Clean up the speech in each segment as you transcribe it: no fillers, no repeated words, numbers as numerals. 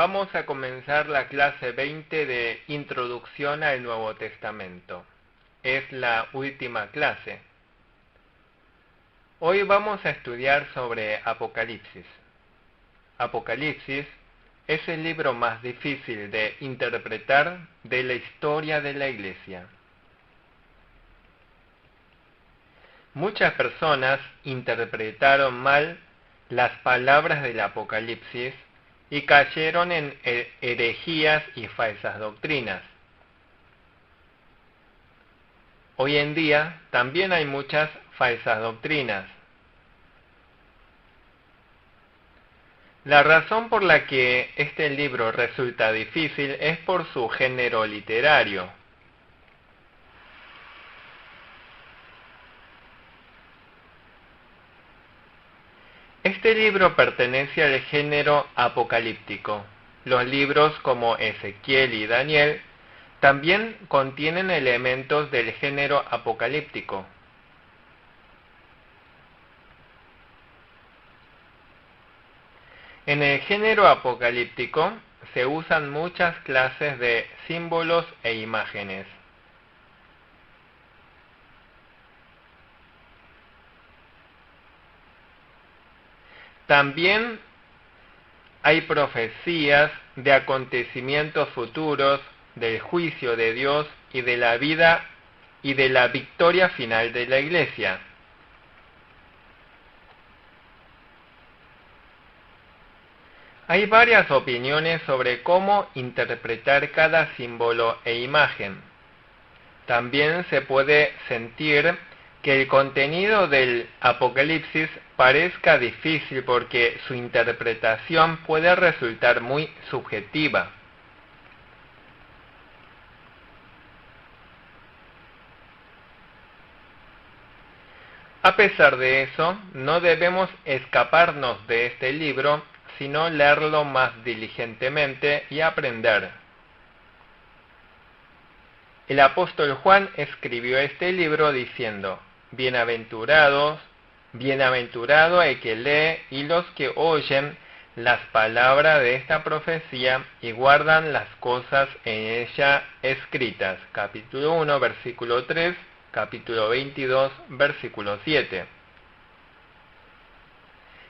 Vamos a comenzar la clase 20 de Introducción al Nuevo Testamento. Es la última clase. Hoy vamos a estudiar sobre Apocalipsis. Apocalipsis es el libro más difícil de interpretar de la historia de la Iglesia. Muchas personas interpretaron mal las palabras del Apocalipsis y cayeron en herejías y falsas doctrinas. Hoy en día también hay muchas falsas doctrinas. La razón por la que este libro resulta difícil es por su género literario. Este libro pertenece al género apocalíptico. Los libros como Ezequiel y Daniel también contienen elementos del género apocalíptico. En el género apocalíptico se usan muchas clases de símbolos e imágenes. También hay profecías de acontecimientos futuros, del juicio de Dios y de la vida y de la victoria final de la Iglesia. Hay varias opiniones sobre cómo interpretar cada símbolo e imagen. También se puede sentir que el contenido del Apocalipsis parezca difícil porque su interpretación puede resultar muy subjetiva. A pesar de eso, no debemos escaparnos de este libro, sino leerlo más diligentemente y aprender. El apóstol Juan escribió este libro diciendo: Bienaventurado el que lee y los que oyen las palabras de esta profecía y guardan las cosas en ella escritas. Capítulo 1, versículo 3, capítulo 22, versículo 7.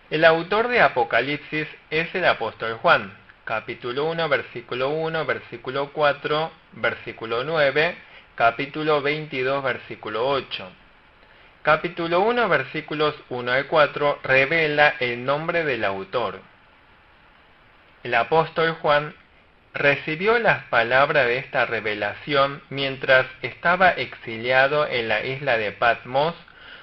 El autor de Apocalipsis es el apóstol Juan. Capítulo 1, versículo 4, versículo 9, capítulo 22, versículo 8. Capítulo 1, versículos 1 al 4 revela el nombre del autor. El apóstol Juan recibió las palabras de esta revelación mientras estaba exiliado en la isla de Patmos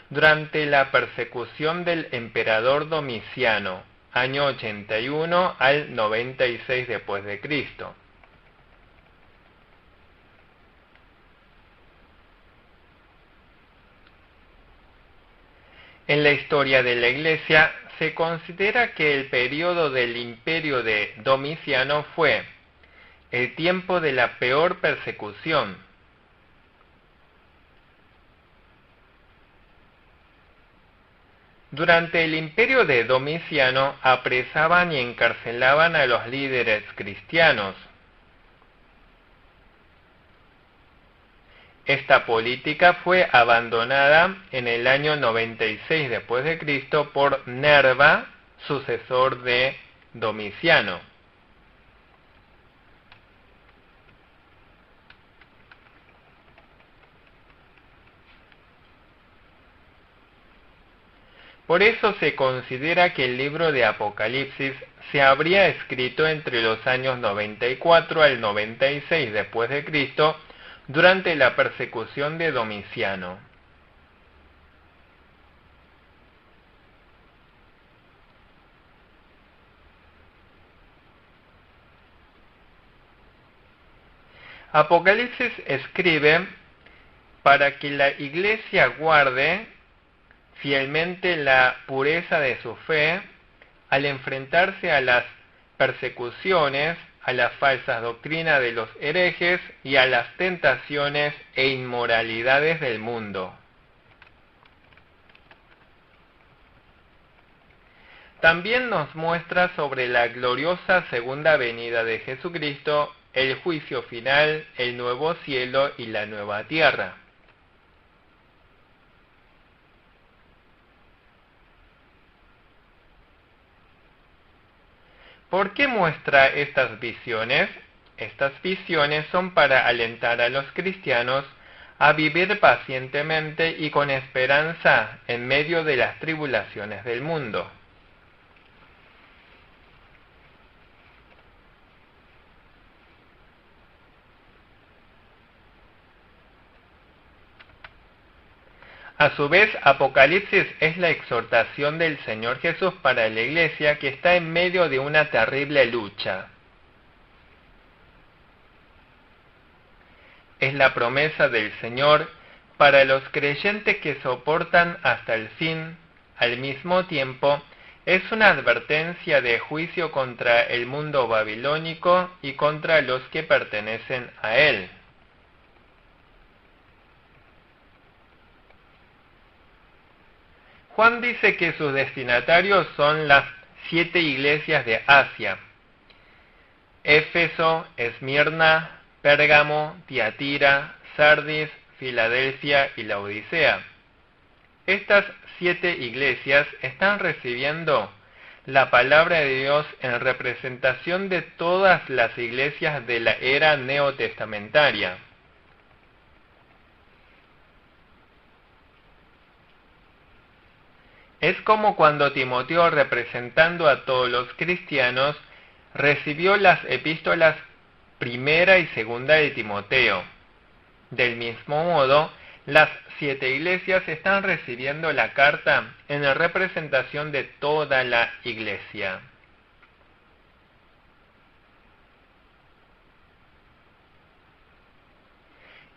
durante la persecución del emperador Domiciano, año 81 al 96 después de Cristo. En la historia de la Iglesia se considera que el periodo del imperio de Domiciano fue el tiempo de la peor persecución. Durante el imperio de Domiciano apresaban y encarcelaban a los líderes cristianos. Esta política fue abandonada en el año 96 después de Cristo por Nerva, sucesor de Domiciano. Por eso se considera que el libro de Apocalipsis se habría escrito entre los años 94 al 96 después de Cristo, durante la persecución de Domiciano. Apocalipsis escribe para que la Iglesia guarde fielmente la pureza de su fe al enfrentarse a las persecuciones, a las falsas doctrinas de los herejes y a las tentaciones e inmoralidades del mundo. También nos muestra sobre la gloriosa segunda venida de Jesucristo, el juicio final, el nuevo cielo y la nueva tierra. ¿Por qué muestra estas visiones? Estas visiones son para alentar a los cristianos a vivir pacientemente y con esperanza en medio de las tribulaciones del mundo. A su vez, Apocalipsis es la exhortación del Señor Jesús para la Iglesia que está en medio de una terrible lucha. Es la promesa del Señor para los creyentes que soportan hasta el fin. Al mismo tiempo, es una advertencia de juicio contra el mundo babilónico y contra los que pertenecen a él. Juan dice que sus destinatarios son las 7 iglesias de Asia: Éfeso, Esmirna, Pérgamo, Tiatira, Sardis, Filadelfia y Laodicea. Estas 7 iglesias están recibiendo la palabra de Dios en representación de todas las iglesias de la era neotestamentaria. Es como cuando Timoteo, representando a todos los cristianos, recibió las epístolas primera y segunda de Timoteo. Del mismo modo, las 7 iglesias están recibiendo la carta en representación de toda la iglesia.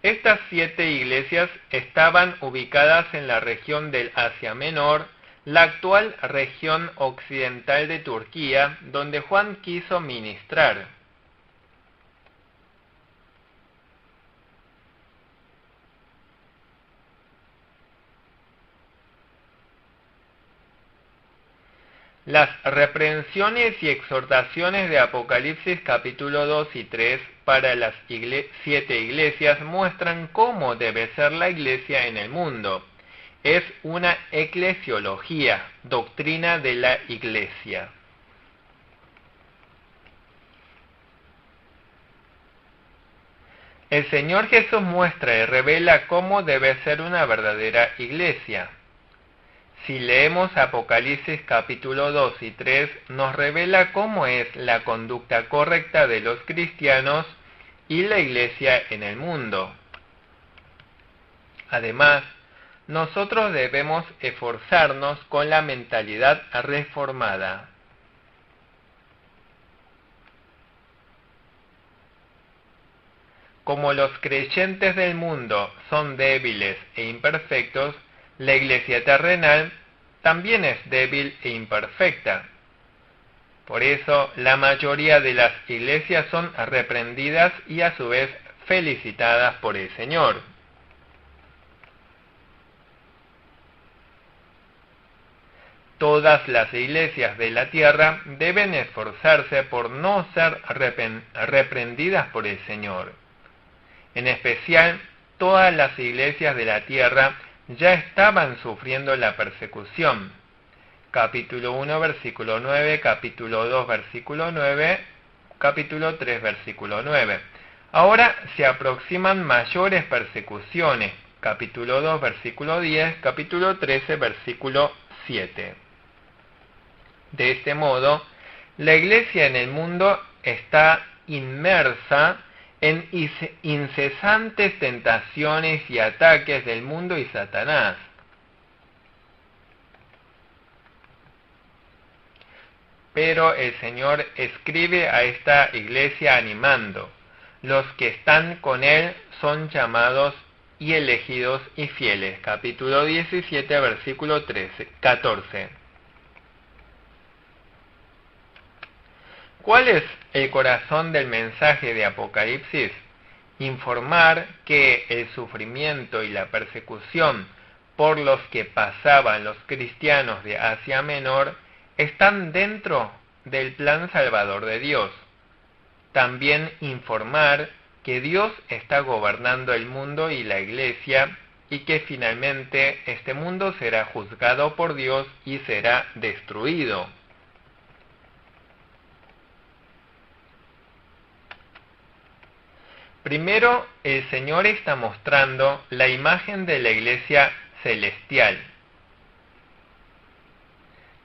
Estas 7 iglesias estaban ubicadas en la región del Asia Menor, la actual región occidental de Turquía, donde Juan quiso ministrar. Las reprensiones y exhortaciones de Apocalipsis capítulo 2 y 3 para las 7 iglesias muestran cómo debe ser la iglesia en el mundo. Es una eclesiología, doctrina de la iglesia. El Señor Jesús muestra y revela cómo debe ser una verdadera iglesia. Si leemos Apocalipsis capítulo 2 y 3, nos revela cómo es la conducta correcta de los cristianos y la iglesia en el mundo. Además, nosotros debemos esforzarnos con la mentalidad reformada. Como los creyentes del mundo son débiles e imperfectos, la iglesia terrenal también es débil e imperfecta. Por eso, la mayoría de las iglesias son reprendidas y a su vez felicitadas por el Señor. Todas las iglesias de la tierra deben esforzarse por no ser reprendidas por el Señor. En especial, todas las iglesias de la tierra ya estaban sufriendo la persecución. Capítulo 1, versículo 9, capítulo 2, versículo 9, capítulo 3, versículo 9. Ahora se aproximan mayores persecuciones. Capítulo 2, versículo 10, capítulo 13, versículo 7. De este modo, la iglesia en el mundo está inmersa en incesantes tentaciones y ataques del mundo y Satanás. Pero el Señor escribe a esta iglesia animando: los que están con Él son llamados y elegidos y fieles. Capítulo 17, versículo 14. ¿Cuál es el corazón del mensaje de Apocalipsis? Informar que el sufrimiento y la persecución por los que pasaban los cristianos de Asia Menor están dentro del plan salvador de Dios. También informar que Dios está gobernando el mundo y la Iglesia, y que finalmente este mundo será juzgado por Dios y será destruido. Primero, el Señor está mostrando la imagen de la Iglesia celestial.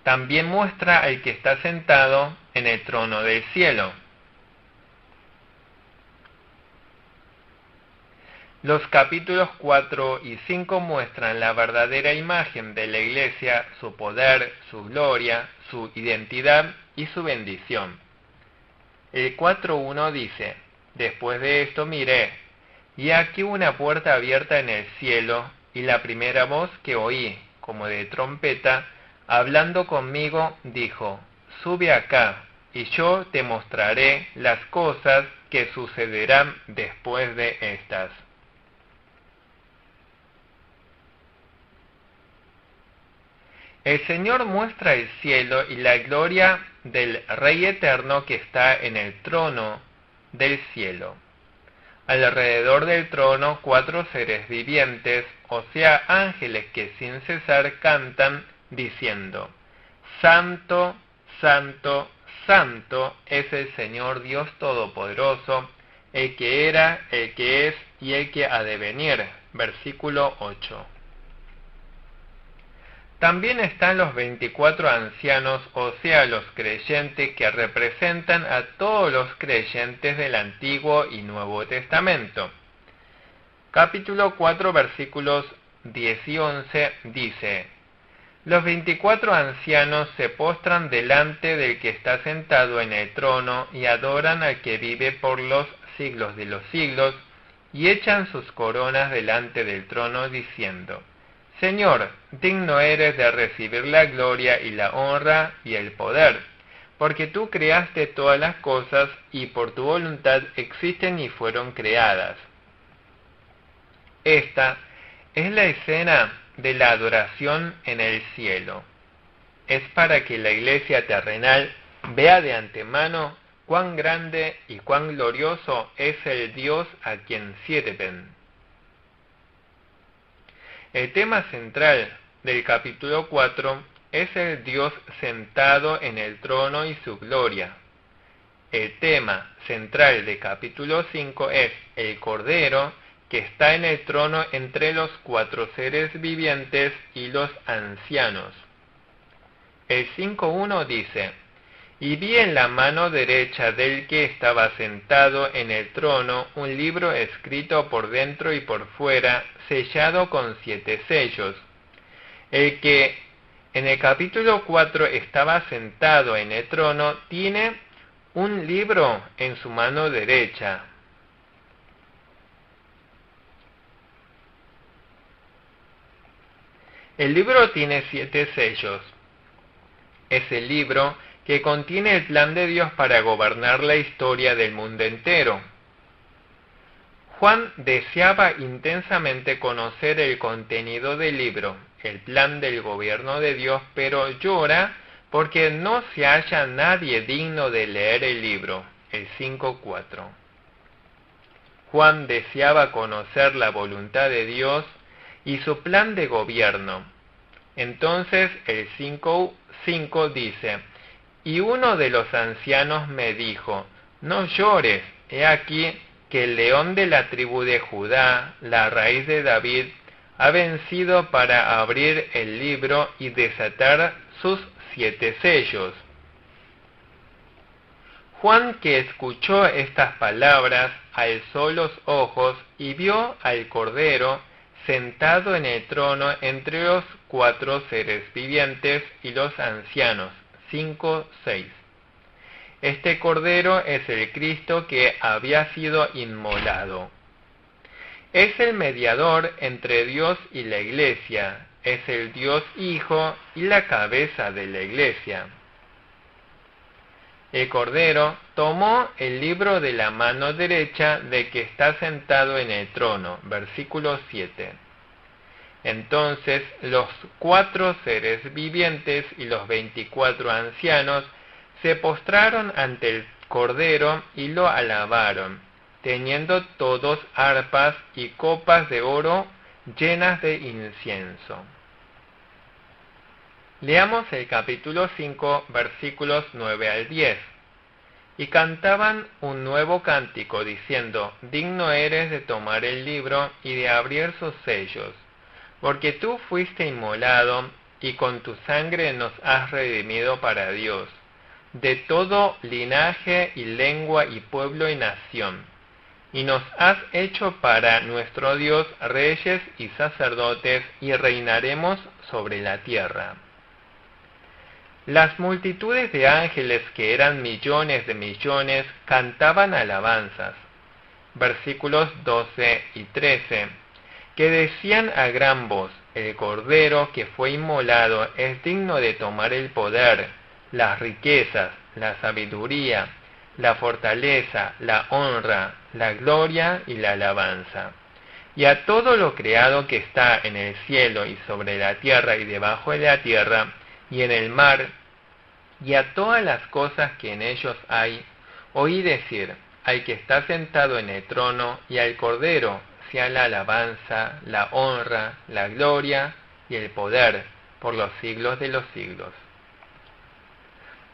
También muestra al que está sentado en el trono del cielo. Los capítulos 4 y 5 muestran la verdadera imagen de la Iglesia, su poder, su gloria, su identidad y su bendición. El 4.1 dice: Después de esto miré, y aquí una puerta abierta en el cielo, y la primera voz que oí, como de trompeta, hablando conmigo, dijo: Sube acá, y yo te mostraré las cosas que sucederán después de estas. El Señor muestra el cielo y la gloria del Rey eterno que está en el trono del cielo. Alrededor del trono 4 seres vivientes, o sea, ángeles que sin cesar cantan diciendo: Santo, Santo, Santo es el Señor Dios Todopoderoso, el que era, el que es y el que ha de venir. Versículo 8. También están los 24 ancianos, o sea, los creyentes, que representan a todos los creyentes del Antiguo y Nuevo Testamento. Capítulo 4, versículos 10 y 11 dice: Los 24 ancianos se postran delante del que está sentado en el trono y adoran al que vive por los siglos de los siglos, y echan sus coronas delante del trono diciendo: Señor, digno eres de recibir la gloria y la honra y el poder, porque tú creaste todas las cosas y por tu voluntad existen y fueron creadas. Esta es la escena de la adoración en el cielo. Es para que la iglesia terrenal vea de antemano cuán grande y cuán glorioso es el Dios a quien sirven. El tema central del capítulo 4 es el Dios sentado en el trono y su gloria. El tema central del capítulo 5 es el Cordero que está en el trono entre los 4 seres vivientes y los ancianos. El 5.1 dice: Y vi en la mano derecha del que estaba sentado en el trono un libro escrito por dentro y por fuera, sellado con 7 sellos. El que en el capítulo 4 estaba sentado en el trono tiene un libro en su mano derecha. El libro tiene 7 sellos. Es el libro que contiene el plan de Dios para gobernar la historia del mundo entero. Juan deseaba intensamente conocer el contenido del libro, el plan del gobierno de Dios, pero llora porque no se halla nadie digno de leer el libro. El 5.4. Juan deseaba conocer la voluntad de Dios y su plan de gobierno. Entonces el 5.5 dice: Y uno de los ancianos me dijo: No llores, he aquí que el león de la tribu de Judá, la raíz de David, ha vencido para abrir el libro y desatar sus 7 sellos. Juan, que escuchó estas palabras, alzó los ojos y vio al Cordero sentado en el trono entre los 4 seres vivientes y los ancianos. 5.6. Este Cordero es el Cristo que había sido inmolado. Es el mediador entre Dios y la Iglesia, es el Dios Hijo y la cabeza de la Iglesia. El Cordero tomó el libro de la mano derecha de que está sentado en el trono. Versículo 7. Entonces los 4 seres vivientes y los 24 ancianos se postraron ante el Cordero y lo alabaron, teniendo todos arpas y copas de oro llenas de incienso. Leamos el capítulo 5, versículos 9 al 10. Y cantaban un nuevo cántico, diciendo: Digno eres de tomar el libro y de abrir sus sellos, porque tú fuiste inmolado, y con tu sangre nos has redimido para Dios, de todo linaje y lengua y pueblo y nación, y nos has hecho para nuestro Dios reyes y sacerdotes, y reinaremos sobre la tierra. Las multitudes de ángeles, que eran millones de millones, cantaban alabanzas. Versículos 12 y 13, que decían a gran voz: El Cordero que fue inmolado es digno de tomar el poder, las riquezas, la sabiduría, la fortaleza, la honra, la gloria y la alabanza. Y a todo lo creado que está en el cielo y sobre la tierra y debajo de la tierra y en el mar, y a todas las cosas que en ellos hay, oí decir: al que está sentado en el trono y al Cordero sea la alabanza, la honra, la gloria y el poder por los siglos de los siglos.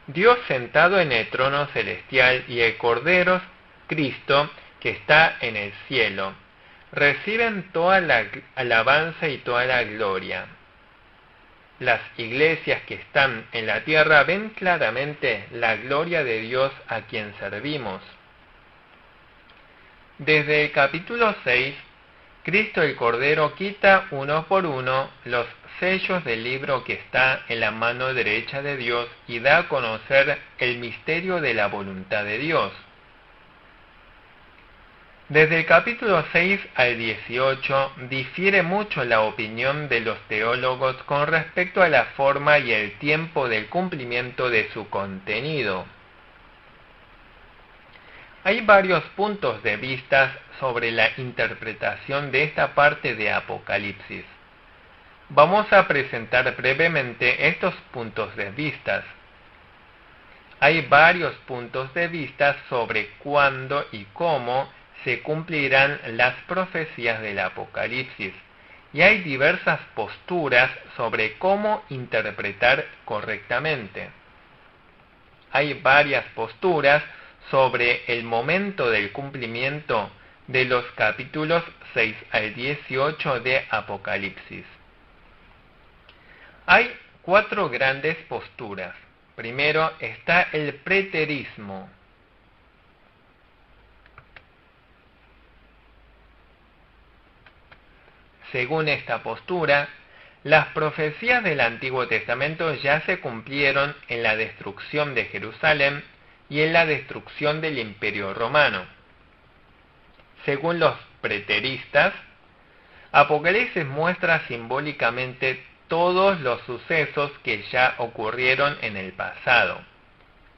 Dios sentado en el trono celestial y el Cordero, Cristo, que está en el cielo, reciben toda la alabanza y toda la gloria. Las iglesias que están en la tierra ven claramente la gloria de Dios a quien servimos. Desde el capítulo 6, Cristo el Cordero quita uno por uno los sellos del libro que está en la mano derecha de Dios y da a conocer el misterio de la voluntad de Dios. Desde el capítulo 6 al 18 difiere mucho la opinión de los teólogos con respecto a la forma y el tiempo del cumplimiento de su contenido. Hay varios puntos de vista sobre la interpretación de esta parte de Apocalipsis. Vamos a presentar brevemente estos puntos de vista. Hay varios puntos de vista sobre cuándo y cómo se cumplirán las profecías del Apocalipsis, y hay diversas posturas sobre cómo interpretar correctamente. Hay varias posturas sobre el momento del cumplimiento de los capítulos 6 al 18 de Apocalipsis. Hay 4 grandes posturas. Primero está el preterismo. Según esta postura, las profecías del Antiguo Testamento ya se cumplieron en la destrucción de Jerusalén y en la destrucción del Imperio Romano. Según los preteristas, Apocalipsis muestra simbólicamente todos los sucesos que ya ocurrieron en el pasado.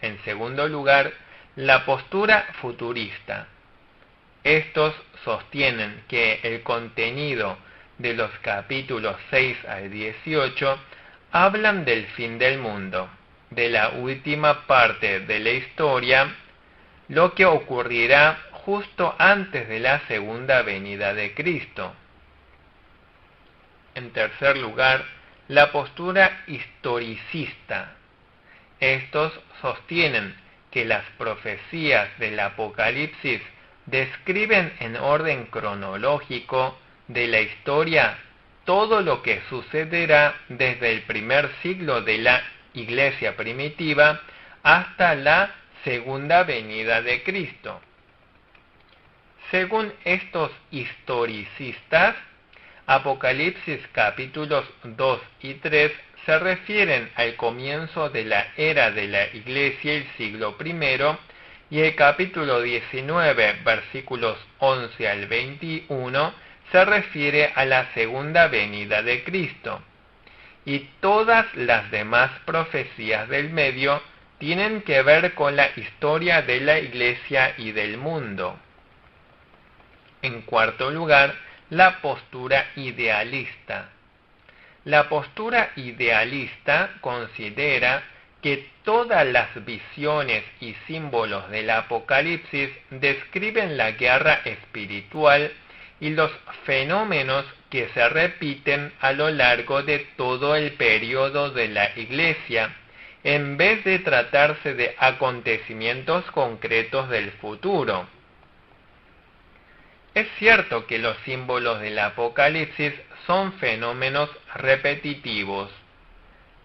En segundo lugar, la postura futurista. Estos sostienen que el contenido de los capítulos 6 al 18 hablan del fin del mundo, de la última parte de la historia, lo que ocurrirá justo antes de la segunda venida de Cristo. En tercer lugar, la postura historicista. Estos sostienen que las profecías del Apocalipsis describen en orden cronológico de la historia todo lo que sucederá desde el primer siglo de la Iglesia primitiva hasta la segunda venida de Cristo. Según estos historicistas, Apocalipsis capítulos 2 y 3 se refieren al comienzo de la era de la Iglesia, el siglo I, y el capítulo 19, versículos 11 al 21, se refiere a la segunda venida de Cristo, y todas las demás profecías del medio tienen que ver con la historia de la Iglesia y del mundo. En cuarto lugar, la postura idealista. La postura idealista considera que todas las visiones y símbolos del Apocalipsis describen la guerra espiritual y los fenómenos que se repiten a lo largo de todo el periodo de la Iglesia, en vez de tratarse de acontecimientos concretos del futuro. Es cierto que los símbolos del Apocalipsis son fenómenos repetitivos.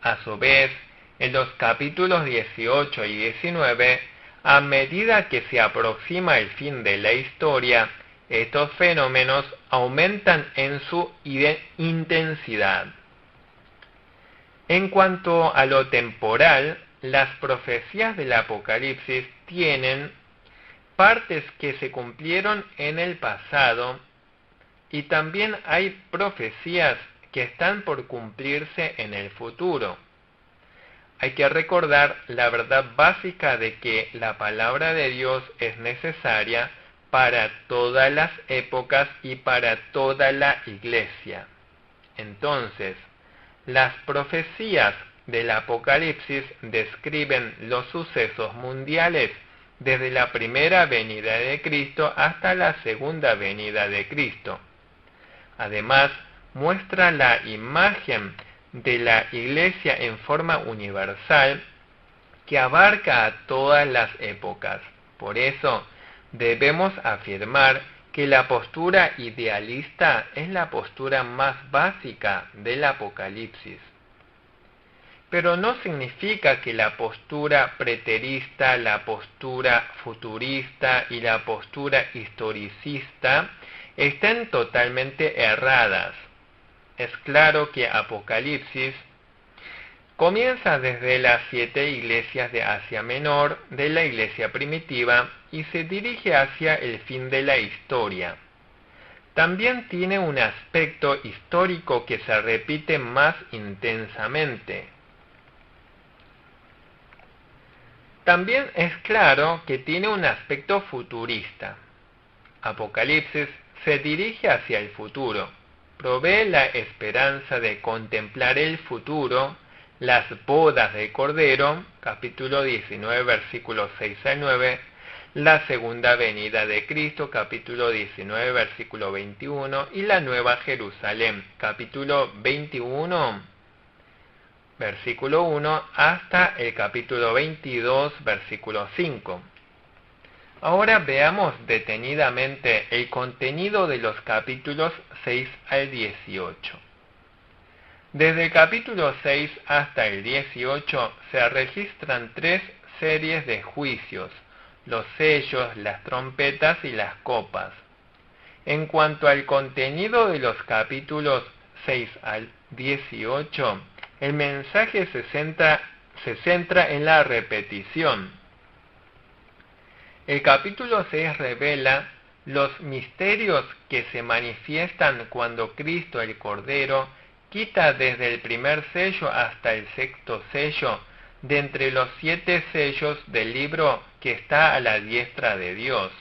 A su vez, en los capítulos 18 y 19, a medida que se aproxima el fin de la historia, estos fenómenos aumentan en su intensidad. En cuanto a lo temporal, las profecías del Apocalipsis tienen partes que se cumplieron en el pasado y también hay profecías que están por cumplirse en el futuro. Hay que recordar la verdad básica de que la palabra de Dios es necesaria para todas las épocas y para toda la Iglesia. Entonces, las profecías del Apocalipsis describen los sucesos mundiales desde la primera venida de Cristo hasta la segunda venida de Cristo. Además, muestra la imagen de la Iglesia en forma universal que abarca a todas las épocas. Por eso, debemos afirmar que la postura idealista es la postura más básica del Apocalipsis. Pero no significa que la postura preterista, la postura futurista y la postura historicista estén totalmente erradas. Es claro que Apocalipsis comienza desde las 7 iglesias de Asia Menor, de la iglesia primitiva, y se dirige hacia el fin de la historia. También tiene un aspecto histórico que se repite más intensamente. También es claro que tiene un aspecto futurista. Apocalipsis se dirige hacia el futuro, provee la esperanza de contemplar el futuro, las bodas del Cordero, capítulo 19, versículos 6 al 9, la segunda venida de Cristo, capítulo 19, versículo 21, y la Nueva Jerusalén, capítulo 21, versículo 1, hasta el capítulo 22, versículo 5. Ahora veamos detenidamente el contenido de los capítulos 6 al 18. Desde el capítulo 6 hasta el 18 se registran 3 series de juicios: los sellos, las trompetas y las copas. En cuanto al contenido de los capítulos 6 al 18, el mensaje se centra en la repetición. El capítulo 6 revela los misterios que se manifiestan cuando Cristo el Cordero quita desde el primer sello hasta el sexto sello de entre los 7 sellos del libro que está a la diestra de Dios.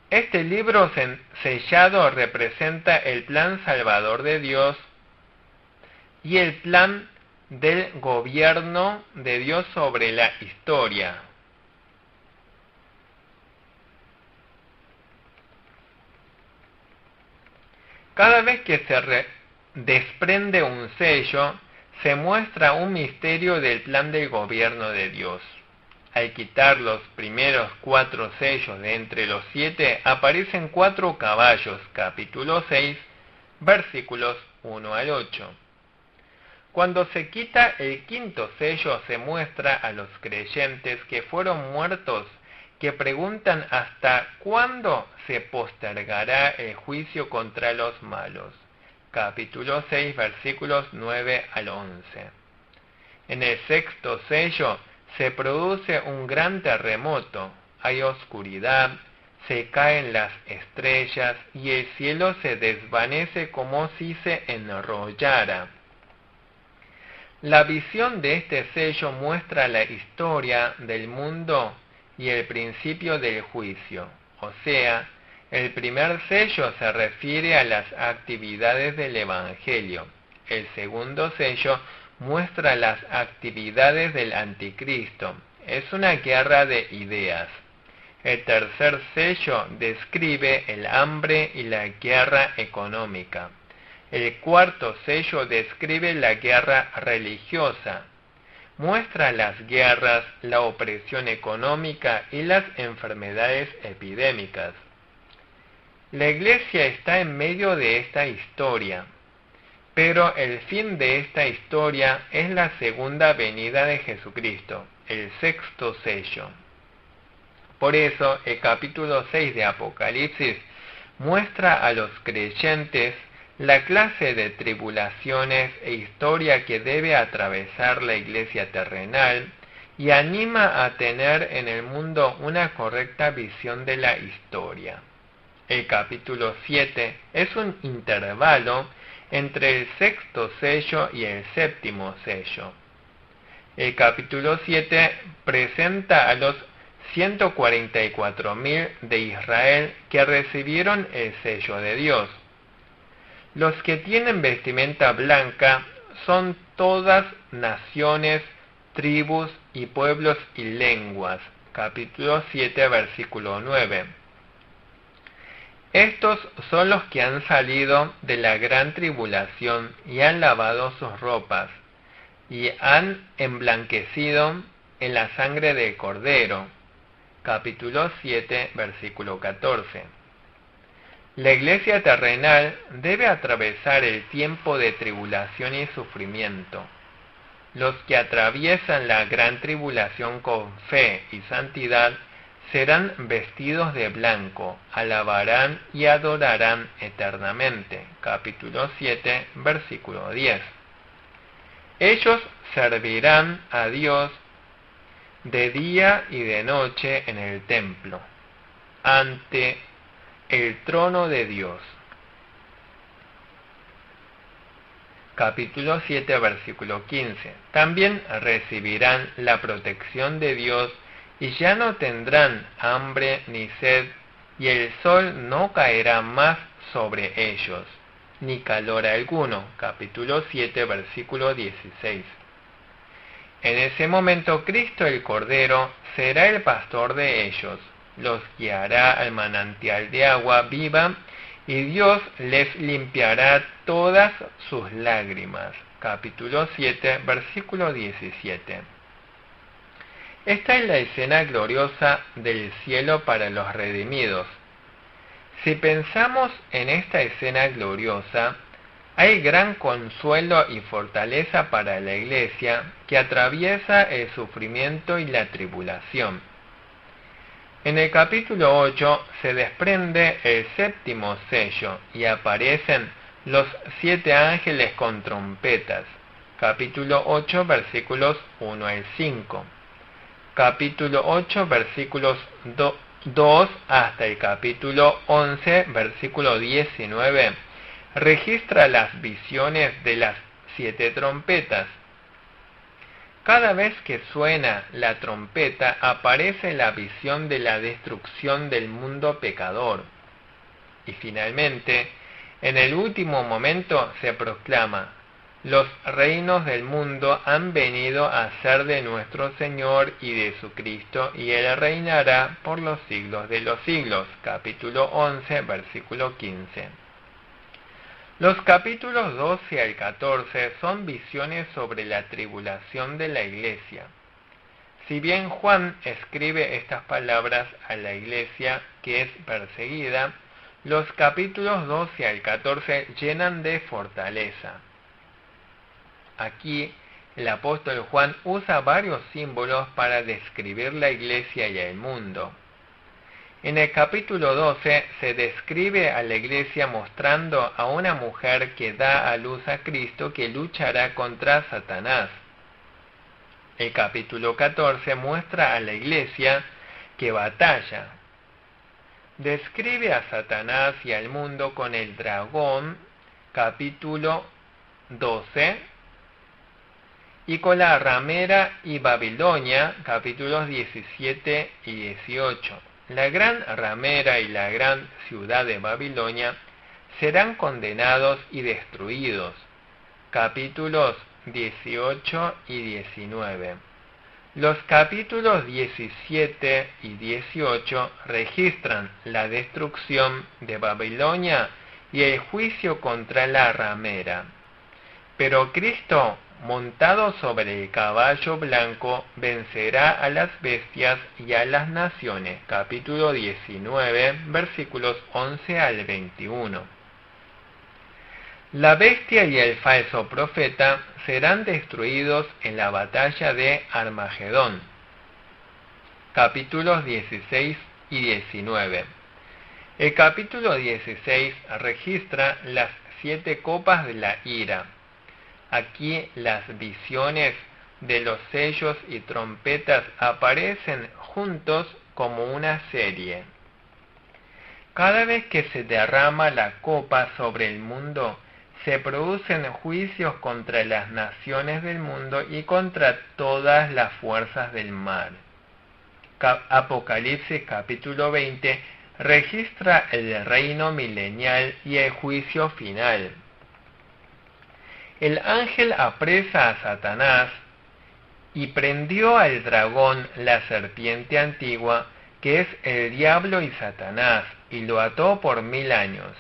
Este libro sellado representa el plan salvador de Dios y el plan del gobierno de Dios sobre la historia. Cada vez que se desprende un sello, se muestra un misterio del plan del gobierno de Dios. Al quitar los primeros 4 sellos de entre los 7, aparecen 4 caballos, capítulo 6, versículos 1 al 8. Cuando se quita el quinto sello, se muestra a los creyentes que fueron muertos, que preguntan hasta cuándo se postergará el juicio contra los malos. Capítulo 6, versículos 9 al 11. En el sexto sello se produce un gran terremoto, hay oscuridad, se caen las estrellas y el cielo se desvanece como si se enrollara. La visión de este sello muestra la historia del mundo y el principio del juicio, o sea, El primer sello se refiere a las actividades del Evangelio. El segundo sello muestra las actividades del anticristo. Es una guerra de ideas. El tercer sello describe el hambre y la guerra económica. El cuarto sello describe la guerra religiosa. Muestra las guerras, la opresión económica y las enfermedades epidémicas. La Iglesia está en medio de esta historia, pero el fin de esta historia es la segunda venida de Jesucristo, el sexto sello. Por eso, el capítulo 6 de Apocalipsis muestra a los creyentes la clase de tribulaciones e historia que debe atravesar la Iglesia terrenal y anima a tener en el mundo una correcta visión de la historia. El capítulo 7 es un intervalo entre el sexto sello y el séptimo sello. El capítulo 7 presenta a los 144.000 de Israel que recibieron el sello de Dios. Los que tienen vestimenta blanca son todas naciones, tribus y pueblos y lenguas. Capítulo 7, versículo 9. Estos son los que han salido de la gran tribulación y han lavado sus ropas, y han emblanquecido en la sangre del Cordero. Capítulo 7, versículo 14. La Iglesia terrenal debe atravesar el tiempo de tribulación y sufrimiento. Los que atraviesan la gran tribulación con fe y santidad serán vestidos de blanco, alabarán y adorarán eternamente. Capítulo 7, versículo 10. Ellos servirán a Dios de día y de noche en el templo, ante el trono de Dios. Capítulo 7, versículo 15. También recibirán la protección de Dios y ya no tendrán hambre ni sed, y el sol no caerá más sobre ellos, ni calor alguno. Capítulo 7, versículo 16. En ese momento Cristo el Cordero será el pastor de ellos, los guiará al manantial de agua viva, y Dios les limpiará todas sus lágrimas. Capítulo 7, versículo 17. Esta es la escena gloriosa del cielo para los redimidos. Si pensamos en esta escena gloriosa, hay gran consuelo y fortaleza para la Iglesia que atraviesa el sufrimiento y la tribulación. En el capítulo 8 se desprende el séptimo sello y aparecen los 7 ángeles con trompetas. Capítulo 8, versículos 1 al 5. Capítulo 8, versículos 2 hasta el capítulo 11, versículo 19, registra las visiones de las 7 trompetas. Cada vez que suena la trompeta aparece la visión de la destrucción del mundo pecador. Y finalmente, en el último momento se proclama: los reinos del mundo han venido a ser de nuestro Señor y de su Cristo, y Él reinará por los siglos de los siglos. Capítulo 11, versículo 15. Los capítulos 12 al 14 son visiones sobre la tribulación de la Iglesia. Si bien Juan escribe estas palabras a la Iglesia que es perseguida, los capítulos 12 al 14 llenan de fortaleza. Aquí el apóstol Juan usa varios símbolos para describir la Iglesia y el mundo. En el capítulo 12 se describe a la Iglesia mostrando a una mujer que da a luz a Cristo que luchará contra Satanás. El capítulo 14 muestra a la Iglesia que batalla. Describe a Satanás y al mundo con el dragón, capítulo 12, y con la ramera y Babilonia, capítulos 17 y 18. la gran ramera y la gran ciudad de Babilonia serán condenados y destruidos. Capítulos 18 y 19. Los capítulos 17 y 18 registran la destrucción de Babilonia y el juicio contra la ramera. Pero Cristo, montado sobre el caballo blanco, vencerá a las bestias y a las naciones. Capítulo 19, versículos 11 al 21. La bestia y el falso profeta serán destruidos en la batalla de Armagedón. Capítulos 16 y 19. El capítulo 16 registra las 7 copas de la ira. Aquí las visiones de los sellos y trompetas aparecen juntos como una serie. Cada vez que se derrama la copa sobre el mundo, se producen juicios contra las naciones del mundo y contra todas las fuerzas del mal. Apocalipsis capítulo 20 registra el reino milenial y el juicio final. El ángel apresa a Satanás y prendió al dragón, la serpiente antigua, que es el diablo y Satanás, y lo ató por 1000 años,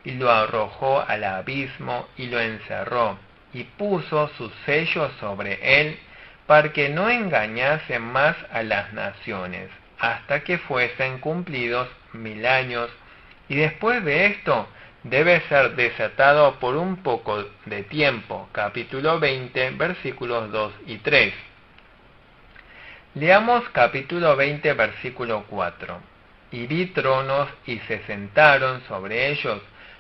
y lo arrojó al abismo y lo encerró, y puso sus sellos sobre él, para que no engañase más a las naciones, hasta que fuesen cumplidos 1000 años, y después de esto debe ser desatado por un poco de tiempo. Capítulo 20, versículos 2 y 3. Leamos capítulo 20, versículo 4. Y vi tronos y se sentaron sobre ellos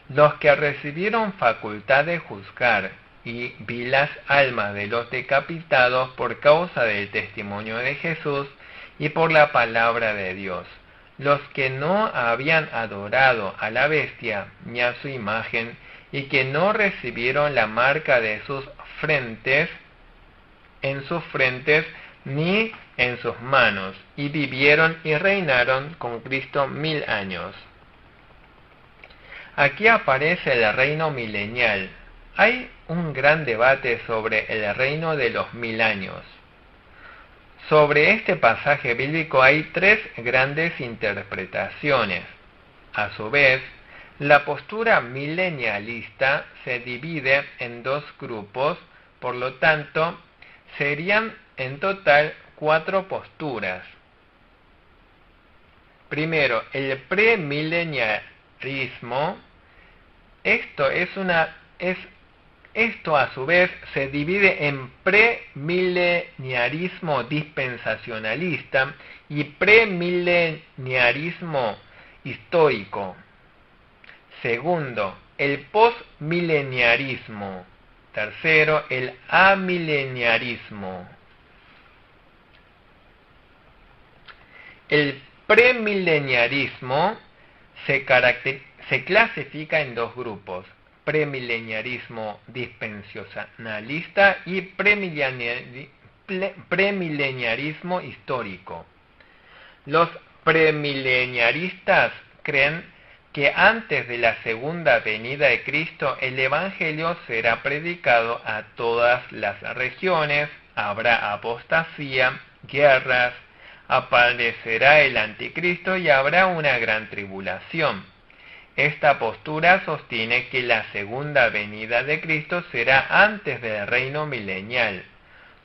los que recibieron facultad de juzgar, y vi las almas de los decapitados por causa del testimonio de Jesús y por la palabra de Dios, los que no habían adorado a la bestia ni a su imagen, y que no recibieron la marca de sus frentes, en sus frentes ni en sus manos, y vivieron y reinaron con Cristo 1000 años. Aquí aparece el reino milenial. Hay un gran debate sobre el reino de los 1000 años. Sobre este pasaje bíblico hay 3 grandes interpretaciones. A su vez, la postura milenialista se divide en 2 grupos, por lo tanto, serían en total 4 posturas. Primero, el premileniarismo. Esto a su vez se divide en premileniarismo dispensacionalista y premileniarismo histórico. Segundo, el postmileniarismo. Tercero, el amileniarismo. El premileniarismo se clasifica en 2 grupos: premileniarismo dispensacionalista y premileniarismo histórico. Los premileniaristas creen que antes de la segunda venida de Cristo el Evangelio será predicado a todas las regiones, habrá apostasía, guerras, aparecerá el anticristo y habrá una gran tribulación. Esta postura sostiene que la segunda venida de Cristo será antes del reino milenial.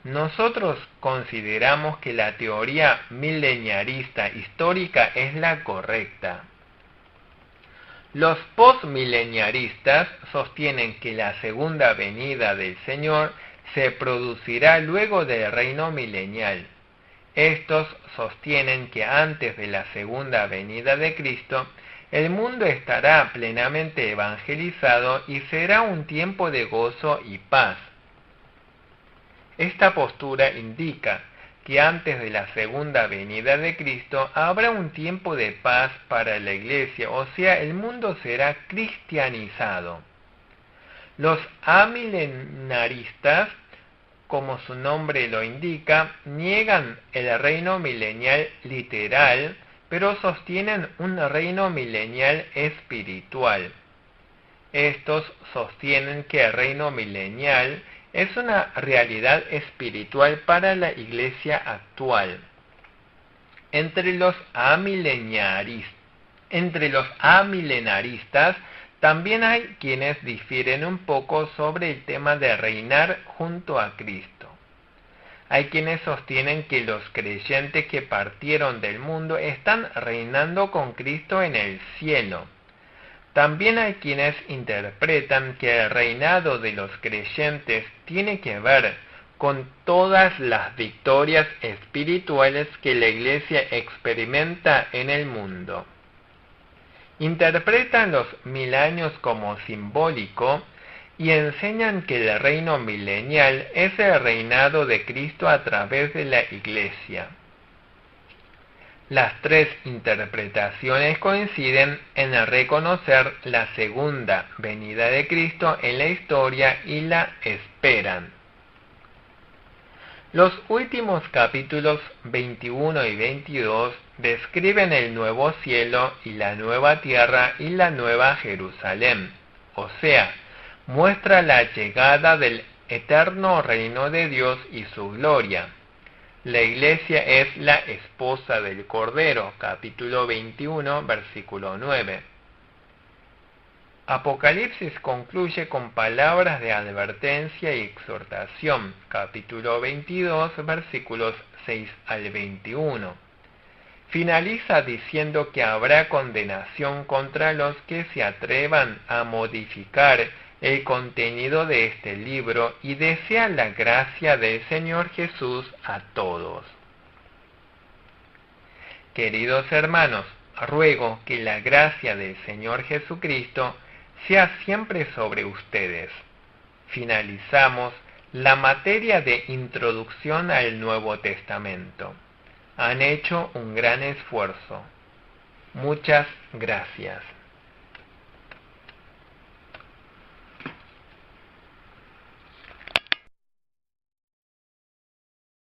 Nosotros consideramos que la teoría mileniarista histórica es la correcta. Los postmileniaristas sostienen que la segunda venida del Señor se producirá luego del reino milenial. Estos sostienen que antes de la segunda venida de Cristo, el mundo estará plenamente evangelizado y será un tiempo de gozo y paz. Esta postura indica que antes de la segunda venida de Cristo habrá un tiempo de paz para la iglesia, o sea, el mundo será cristianizado. Los amilenaristas, como su nombre lo indica, niegan el reino milenial literal pero sostienen un reino milenial espiritual. Estos sostienen que el reino milenial es una realidad espiritual para la Iglesia actual. Entre los amilenaristas también hay quienes difieren un poco sobre el tema de reinar junto a Cristo. Hay quienes sostienen que los creyentes que partieron del mundo están reinando con Cristo en el cielo. También hay quienes interpretan que el reinado de los creyentes tiene que ver con todas las victorias espirituales que la Iglesia experimenta en el mundo. Interpretan los 1000 años como simbólico y enseñan que el reino milenial es el reinado de Cristo a través de la Iglesia. Las tres interpretaciones coinciden en reconocer la segunda venida de Cristo en la historia y la esperan. Los últimos capítulos 21 y 22 describen el nuevo cielo y la nueva tierra y la nueva Jerusalén, o sea, muestra la llegada del eterno reino de Dios y su gloria. La Iglesia es la esposa del Cordero, capítulo 21, versículo 9. Apocalipsis concluye con palabras de advertencia y exhortación, capítulo 22, versículos 6 al 21. Finaliza diciendo que habrá condenación contra los que se atrevan a modificar el contenido de este libro y desea la gracia del Señor Jesús a todos. Queridos hermanos, ruego que la gracia del Señor Jesucristo sea siempre sobre ustedes. Finalizamos la materia de introducción al Nuevo Testamento. Han hecho un gran esfuerzo. Muchas gracias.